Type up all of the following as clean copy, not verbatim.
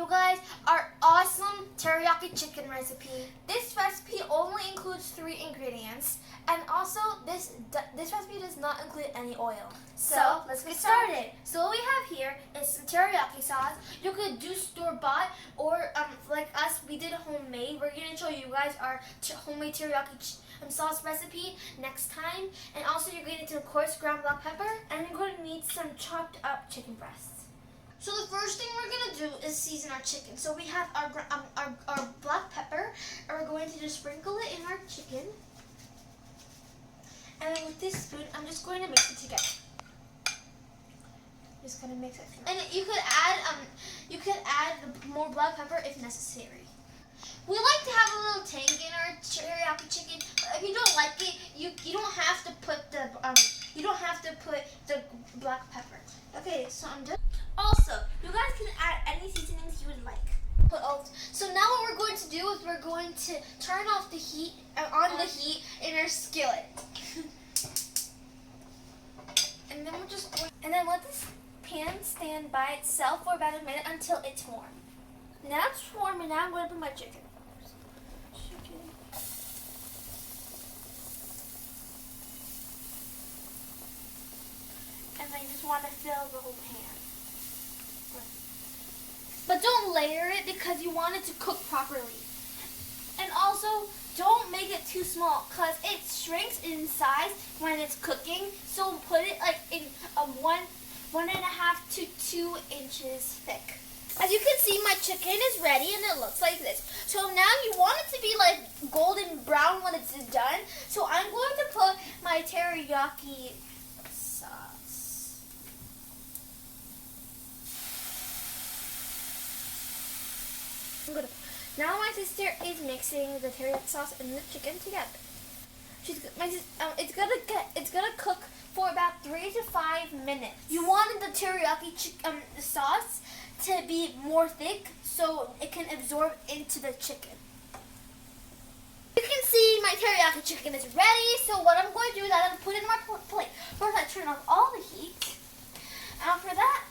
you guys our awesome teriyaki chicken recipe. This recipe only includes 3 ingredients, and also this recipe does not include any oil. So let's get started. So what we have here is some teriyaki sauce. You could do store-bought, or like us, we did homemade. We're gonna show you guys our homemade teriyaki sauce recipe next time. And also you're going to need, of course, ground black pepper, and you're going to need some chopped up chicken breasts. So the first thing we're going to do is season our chicken. So we have our black pepper, and we're going to just sprinkle it in our chicken. And then with this spoon, I'm just going to mix it together. Just going to mix it. And you could add more black pepper if necessary. We like to have a little tang in our teriyaki chicken, but if you don't like it, you don't have to put the black pepper. Okay, so I'm done. Also, you guys can add any seasonings you would like. So now what we're going to do is we're going to turn off the heat on the heat in our skillet, and then let this pan stand by itself for about a minute until it's warm. Now it's warm, and now I'm going to put my chicken. And I just want to fill the whole pan. But don't layer it because you want it to cook properly. And also, don't make it too small because it shrinks in size when it's cooking. So put it like in a 1.5 to 2 inches thick. As you can see, my chicken is ready and it looks like this. So now you want it to be like golden brown when it's done. So I'm going to put my teriyaki sauce. Now my sister is mixing the teriyaki sauce and the chicken together. It's gonna cook for about 3 to 5 minutes. You wanted the teriyaki sauce to be more thick so it can absorb into the chicken. You can see my teriyaki chicken is ready. So what I'm going to do is I'm going to put it in my plate. First I turn off all the heat. And after that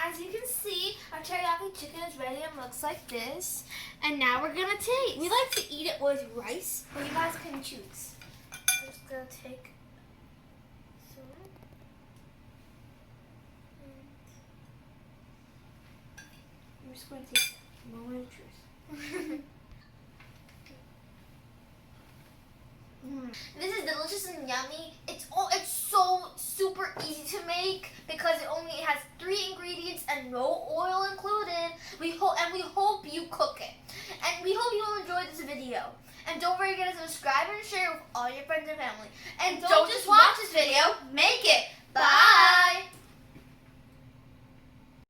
as you can see, our teriyaki chicken is ready and looks like this. And now we're going to taste. We like to eat it with rice, but you guys can choose. I'm just going to take some. I'm just going to take a moment of truth. This is delicious and yummy. It's so super easy to make because it only has 3 ingredients and no oil included. We hope you cook it. And we hope you enjoyed this video. And don't forget to subscribe and share with all your friends and family. And don't just watch this video, make it. Bye!